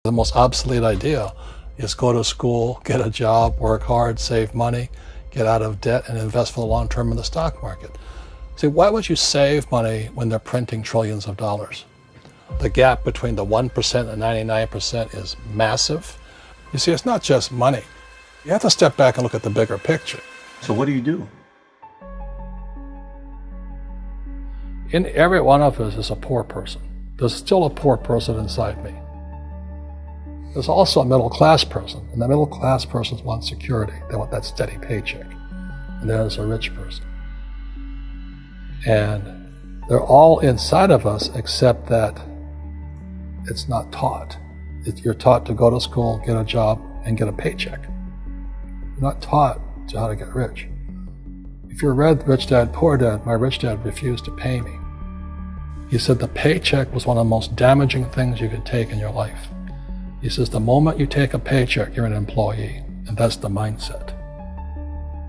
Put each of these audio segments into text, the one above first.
The most obsolete idea is go to school, get a job, work hard, save money, get out of debt, and invest for the long term in the stock market. See, why would you save money when they're printing trillions of dollars? The gap between the 1% and 99% is massive. You see, it's not just money. You have to step back and look at the bigger picture. So what do you do? In every one of us is a poor person. There's still a poor person inside me. There's also a middle class person, and the middle class person wants security. They want that steady paycheck. And there's a rich person. And they're all inside of us, except that it's not taught. You're taught to go to school, get a job, and get a paycheck. You're not taught to how to get rich. If you read Rich Dad, Poor Dad, my rich dad refused to pay me. He said the paycheck was one of the most damaging things you could take in your life. He says the moment you take a paycheck, you're an employee, and that's the mindset.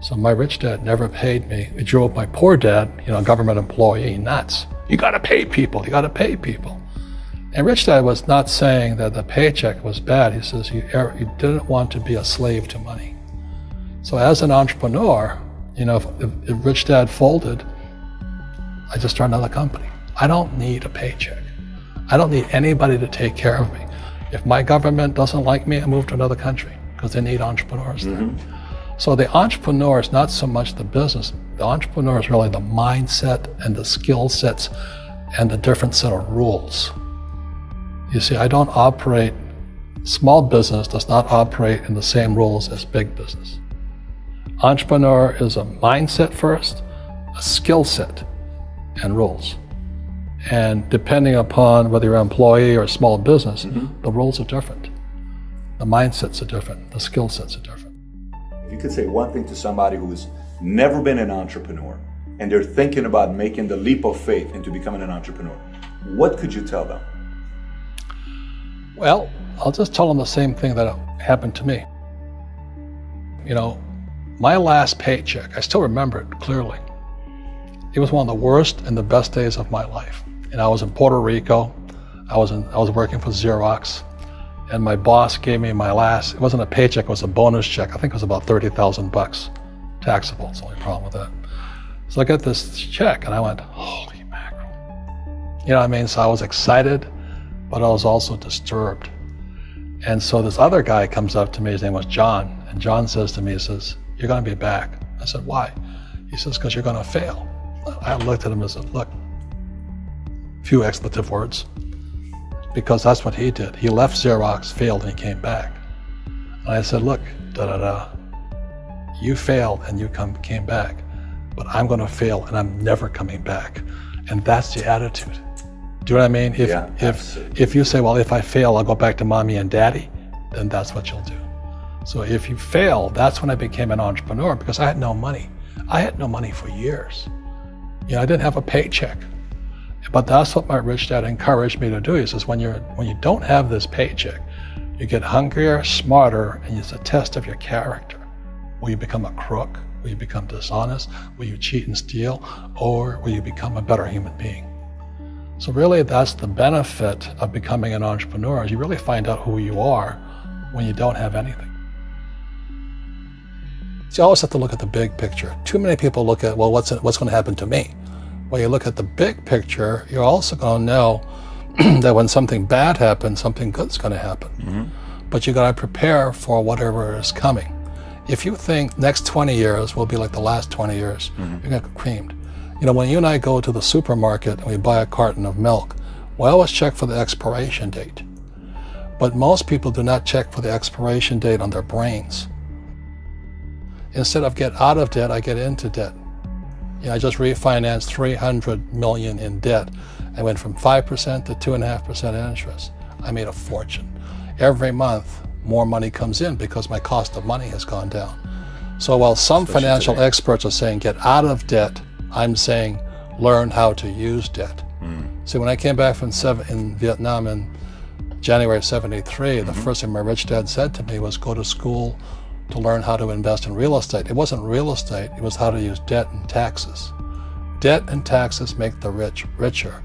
So my rich dad never paid me. It drove my poor dad, government employee, nuts. You gotta pay people, you gotta pay people. And Rich Dad was not saying that the paycheck was bad. He says you didn't want to be a slave to money. So as an entrepreneur, if Rich Dad folded, I just started another company. I don't need a paycheck. I don't need anybody to take care of me. If my government doesn't like me, I move to another country because they need entrepreneurs there. So the entrepreneur is not so much the business. The entrepreneur is really the mindset and the skill sets and the different set of rules. You see, I don't operate, small business does not operate in the same rules as big business. Entrepreneur is a mindset first, a skill set, and rules. And depending upon whether you're an employee or a small business, the rules are different. The mindsets are different, the skill sets are different. If you could say one thing to somebody who's never been an entrepreneur and they're thinking about making the leap of faith into becoming an entrepreneur, what could you tell them? Well, I'll just tell them the same thing that happened to me. My last paycheck, I still remember it clearly. It was one of the worst and the best days of my life. And I was in Puerto Rico. I was working for Xerox, and my boss gave me my last, it wasn't a paycheck, it was a bonus check. I think it was about $30,000, taxable. It's the only problem with that. So I got this check and I went, holy mackerel. So I was excited, but I was also disturbed. And so this other guy comes up to me, his name was John, and John says to me, he says, you're gonna be back. I said, why? He says, because you're gonna fail. I looked at him and said, look, few expletive words, because that's what he did. He left Xerox, failed, and he came back. And I said, look, you failed and you came back, but I'm gonna fail and I'm never coming back. And that's the attitude. Do you know what I mean? If you say, well, if I fail, I'll go back to mommy and daddy, then that's what you'll do. So if you fail, that's when I became an entrepreneur, because I had no money. I had no money for years. I didn't have a paycheck. But that's what my rich dad encouraged me to do. He says, when you don't have this paycheck, you get hungrier, smarter, and it's a test of your character. Will you become a crook? Will you become dishonest? Will you cheat and steal? Or will you become a better human being? So really, that's the benefit of becoming an entrepreneur, is you really find out who you are when you don't have anything. So you always have to look at the big picture. Too many people look at, well, what's going to happen to me? When you look at the big picture, you're also going to know that when something bad happens, something good's going to happen. But you got to prepare for whatever is coming. If you think next 20 years will be like the last 20 years, you're going to get creamed. When you and I go to the supermarket and we buy a carton of milk, we always check for the expiration date. But most people do not check for the expiration date on their brains. Instead of get out of debt, I get into debt. I just refinanced $300 million in debt. I went from 5% to 2.5% interest. I made a fortune. Every month, more money comes in because my cost of money has gone down. So while some financial experts are saying get out of debt, I'm saying learn how to use debt. See, when I came back from in Vietnam in January of '73, the first thing my rich dad said to me was go to school to learn how to invest in real estate. It wasn't real estate, it was how to use debt and taxes. Debt and taxes make the rich richer.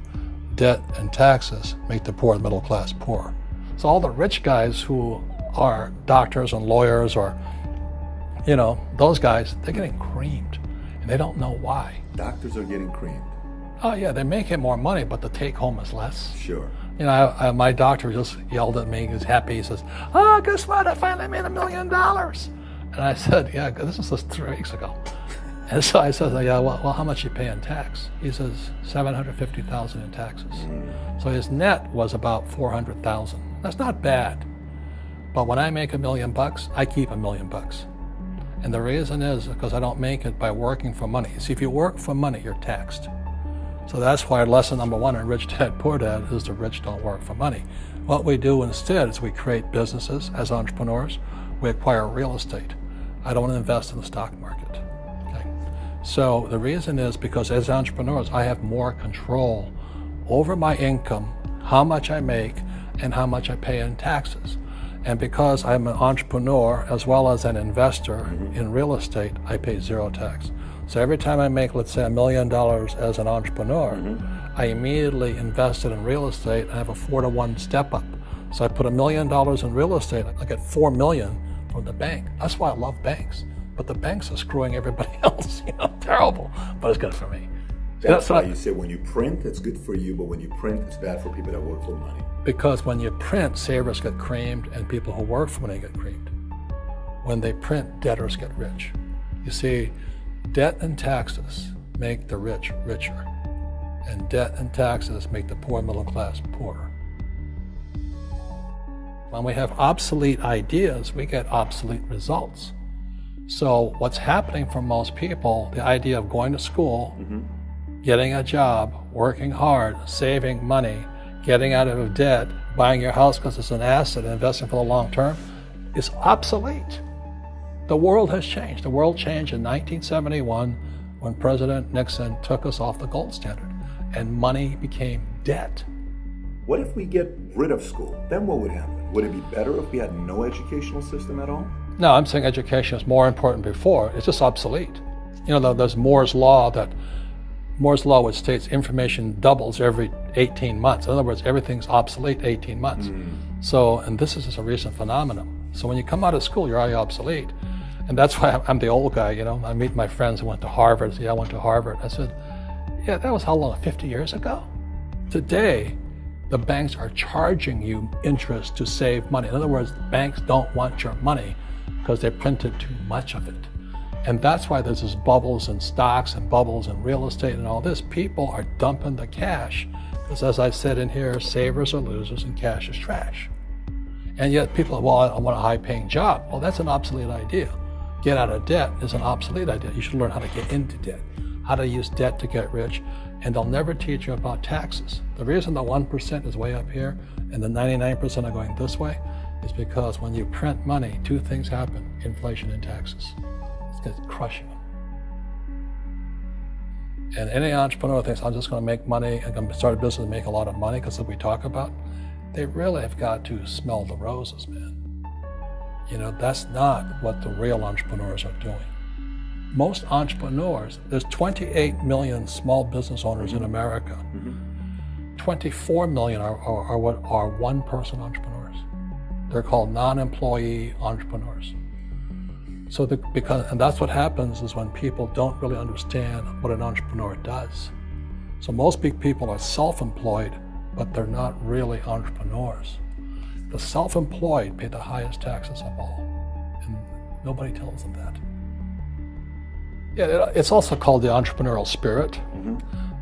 Debt and taxes make the poor, the middle class, poor. So all the rich guys who are doctors and lawyers or, those guys, they're getting creamed and they don't know why. Doctors are getting creamed. Oh yeah, they make it more money, but the take home is less. Sure. My doctor just yelled at me. He was happy. He says, "Oh, guess what? I finally made $1 million." And I said, "Yeah, this was just 3 weeks ago." And so I said, "Yeah, well, how much you pay in tax?" He says, $750,000 in taxes. So his net was about $400,000. That's not bad. But when I make $1 million, I keep $1 million. And the reason is because I don't make it by working for money. See, if you work for money, you're taxed. So that's why lesson number 1 in Rich Dad, Poor Dad is the rich don't work for money. What we do instead is we create businesses as entrepreneurs. We acquire real estate. I don't invest in the stock market. Okay? So the reason is because as entrepreneurs, I have more control over my income, how much I make, and how much I pay in taxes. And because I'm an entrepreneur as well as an investor in real estate, I pay 0 tax. So every time I make, let's say, $1 million as an entrepreneur, I immediately invested in real estate and I have a 4-to-1 step up. So I put $1 million in real estate, I get $4 million from the bank. That's why I love banks. But the banks are screwing everybody else, terrible, but it's good for me. That's why you say when you print, it's good for you, but when you print, it's bad for people that work for money. Because when you print, savers get creamed and people who work for money get creamed. When they print, debtors get rich. You see, debt and taxes make the rich richer, and debt and taxes make the poor middle class poorer. When we have obsolete ideas, we get obsolete results. So what's happening for most people, the idea of going to school, getting a job, working hard, saving money, getting out of debt, buying your house because it's an asset, and investing for the long term, is obsolete. The world has changed. The world changed in 1971 when President Nixon took us off the gold standard and money became debt. What if we get rid of school? Then what would happen? Would it be better if we had no educational system at all? No, I'm saying education is more important before. It's just obsolete. There's Moore's Law which states information doubles every 18 months. In other words, everything's obsolete 18 months. So, and this is just a recent phenomenon. So when you come out of school, you're already obsolete. And that's why I'm the old guy, I meet my friends who went to Harvard. I went to Harvard. I said, yeah, that was how long, 50 years ago? Today, the banks are charging you interest to save money. In other words, banks don't want your money because they printed too much of it. And that's why there's this bubbles in stocks and bubbles in real estate and all this. People are dumping the cash because, as I said in here, savers are losers and cash is trash. And yet people are, well, I want a high-paying job. Well, that's an obsolete idea. Get out of debt is an obsolete idea. You should learn how to get into debt, how to use debt to get rich, and they'll never teach you about taxes. The reason the 1% is way up here and the 99% are going this way is because when you print money, 2 things happen: inflation and taxes. It's crushing them. And any entrepreneur thinks, I'm just going to make money, I'm going to start a business and make a lot of money because of what we talk about. They really have got to smell the roses, man. That's not what the real entrepreneurs are doing. Most entrepreneurs, there's 28 million small business owners in America. 24 million are what are one-person entrepreneurs. They're called non-employee entrepreneurs. So and that's what happens is when people don't really understand what an entrepreneur does. So most big people are self-employed, but they're not really entrepreneurs. The self-employed pay the highest taxes of all, and nobody tells them that. Yeah, it's also called the entrepreneurial spirit,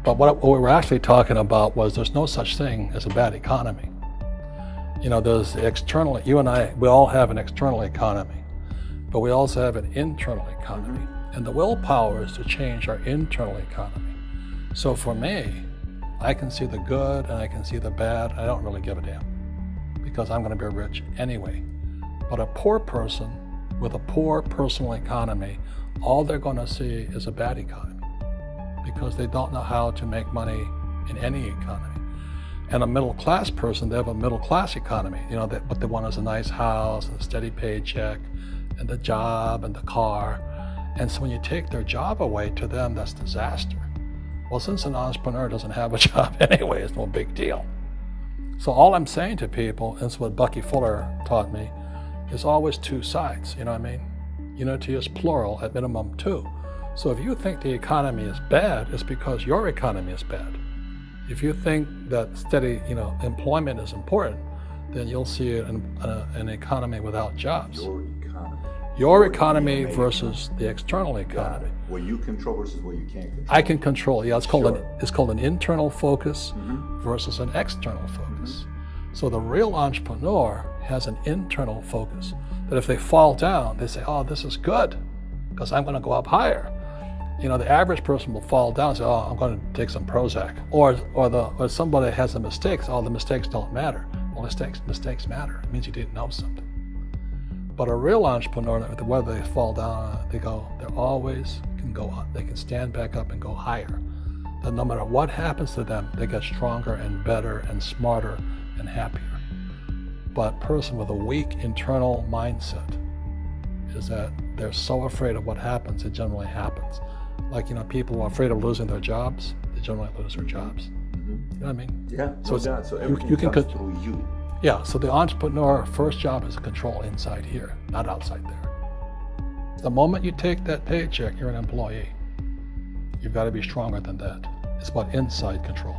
but what we were actually talking about was there's no such thing as a bad economy. There's external, you and I, we all have an external economy, but we also have an internal economy, and the willpower is to change our internal economy. So for me, I can see the good and I can see the bad. I don't really give a damn because I'm going to be rich anyway. But a poor person with a poor personal economy, all they're going to see is a bad economy because they don't know how to make money in any economy. And a middle class person, they have a middle class economy. What they want is a nice house and a steady paycheck and the job and the car. And so when you take their job away, to them, that's disaster. Well, since an entrepreneur doesn't have a job anyway, it's no big deal. So all I'm saying to people, and it's what Bucky Fuller taught me, is always two sides, you know what I mean? Unity is plural, at minimum two. So if you think the economy is bad, it's because your economy is bad. If you think that steady, employment is important, then you'll see an economy without jobs. Your economy versus the external economy. What you control versus what you can't control. I can control. Yeah, it's called an internal focus versus an external focus. So the real entrepreneur has an internal focus. That if they fall down, they say, "Oh, this is good, because I'm going to go up higher." The average person will fall down and say, "Oh, I'm going to take some Prozac," or somebody has a mistake. So, "Oh, the mistakes don't matter." Well, mistakes matter. It means you didn't know something. But a real entrepreneur, whether they fall down, they always can go up. They can stand back up and go higher. That no matter what happens to them, they get stronger and better and smarter and happier. But a person with a weak internal mindset is that they're so afraid of what happens, it generally happens. Like, people who are afraid of losing their jobs, they generally lose their jobs. You know what I mean? Yeah, so everything you can comes through you. Yeah, so the entrepreneur first job is to control inside here, not outside there. The moment you take that paycheck, you're an employee. You've got to be stronger than that. It's about inside control.